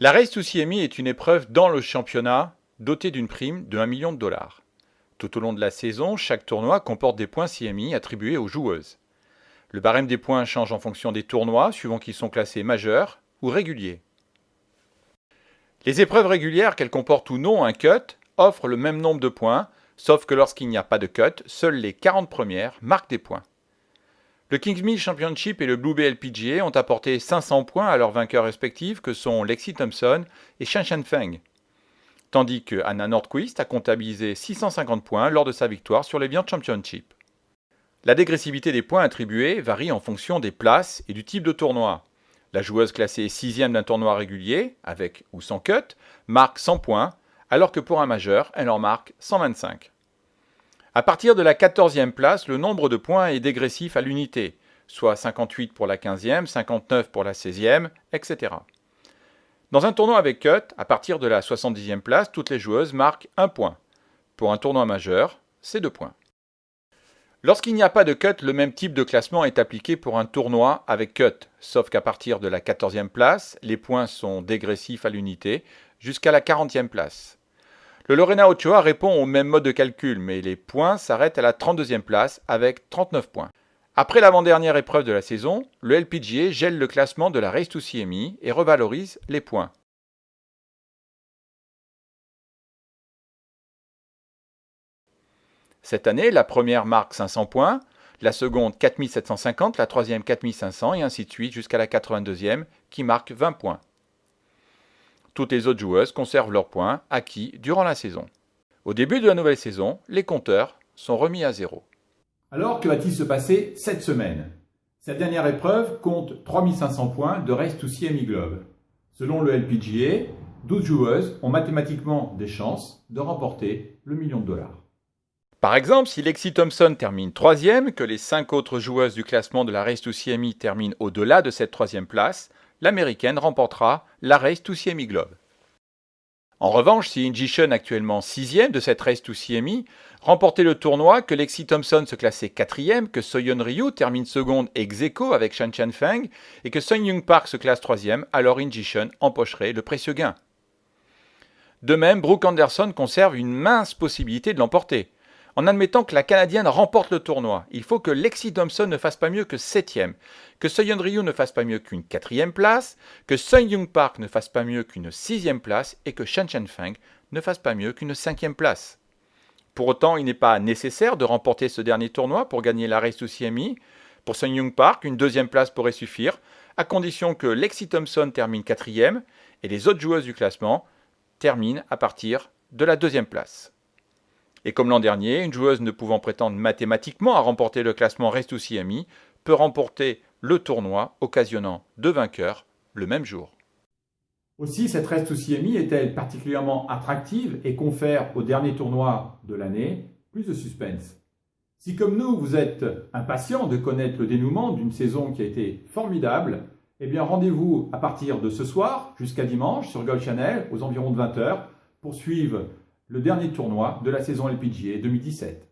La Race to CME est une épreuve dans le championnat dotée d'une prime de 1 million de dollars. Tout au long de la saison, chaque tournoi comporte des points CME attribués aux joueuses. Le barème des points change en fonction des tournois, suivant qu'ils sont classés majeurs ou réguliers. Les épreuves régulières, qu'elles comportent ou non un cut, offrent le même nombre de points, sauf que lorsqu'il n'y a pas de cut, seules les 40 premières marquent des points. Le Kingsmill Championship et le Blue Bay LPGA ont apporté 500 points à leurs vainqueurs respectifs que sont Lexi Thompson et Shan Shan Feng, tandis que Hannah Nordquist a comptabilisé 650 points lors de sa victoire sur l'Evian Championship. La dégressivité des points attribués varie en fonction des places et du type de tournoi. La joueuse classée 6e d'un tournoi régulier, avec ou sans cut, marque 100 points, alors que pour un majeur, elle en marque 125. À partir de la 14e place, le nombre de points est dégressif à l'unité, soit 58 pour la 15e, 59 pour la 16e, etc. Dans un tournoi avec cut, à partir de la 70e place, toutes les joueuses marquent 1 point. Pour un tournoi majeur, c'est 2 points. Lorsqu'il n'y a pas de cut, le même type de classement est appliqué pour un tournoi avec cut, sauf qu'à partir de la 14e place, les points sont dégressifs à l'unité jusqu'à la 40e place. Le Lorena Ochoa répond au même mode de calcul, mais les points s'arrêtent à la 32e place avec 39 points. Après l'avant-dernière épreuve de la saison, le LPGA gèle le classement de la Race to CME et revalorise les points. Cette année, la première marque 500 points, la seconde 4750, la troisième 4500 et ainsi de suite jusqu'à la 82e qui marque 20 points. Toutes les autres joueuses conservent leurs points acquis durant la saison. Au début de la nouvelle saison, les compteurs sont remis à zéro. Alors, que va-t-il se passer cette semaine? Cette dernière épreuve compte 3500 points de Race to CME Globe. Selon le LPGA, 12 joueuses ont mathématiquement des chances de remporter le million de dollars. Par exemple, si Lexi Thompson termine 3e, que les 5 autres joueuses du classement de la Race to CME terminent au-delà de cette 3e place, l'américaine remportera la Race to CME Globe. En revanche, si Inji Chun, actuellement 6e de cette Race to CME, remportait le tournoi, que Lexi Thompson se classait 4e, que Soyeon Ryu termine seconde ex aequo avec Shan Shan Feng et que Sun Young Park se classe 3e, alors Inji Chun empocherait le précieux gain. De même, Brooke Anderson conserve une mince possibilité de l'emporter. En admettant que la Canadienne remporte le tournoi, il faut que Lexi Thompson ne fasse pas mieux que 7e, que Soyeon Ryu ne fasse pas mieux qu'une 4e place, que Sun Young Park ne fasse pas mieux qu'une 6e place et que Shan Shan Feng ne fasse pas mieux qu'une 5e place. Pour autant, il n'est pas nécessaire de remporter ce dernier tournoi pour gagner la Race to CME. Pour Sun Young Park, une 2e place pourrait suffire, à condition que Lexi Thompson termine 4e et les autres joueuses du classement terminent à partir de la 2e place. Et comme l'an dernier, une joueuse ne pouvant prétendre mathématiquement à remporter le classement Race to CME peut remporter le tournoi, occasionnant 2 vainqueurs le même jour. Aussi, cette Race to CME est-elle particulièrement attractive et confère au dernier tournoi de l'année plus de suspense. Si comme nous, vous êtes impatient de connaître le dénouement d'une saison qui a été formidable, eh bien rendez-vous à partir de ce soir jusqu'à dimanche sur Golf Channel aux environs de 20h pour suivre le dernier tournoi de la saison LPGA 2017.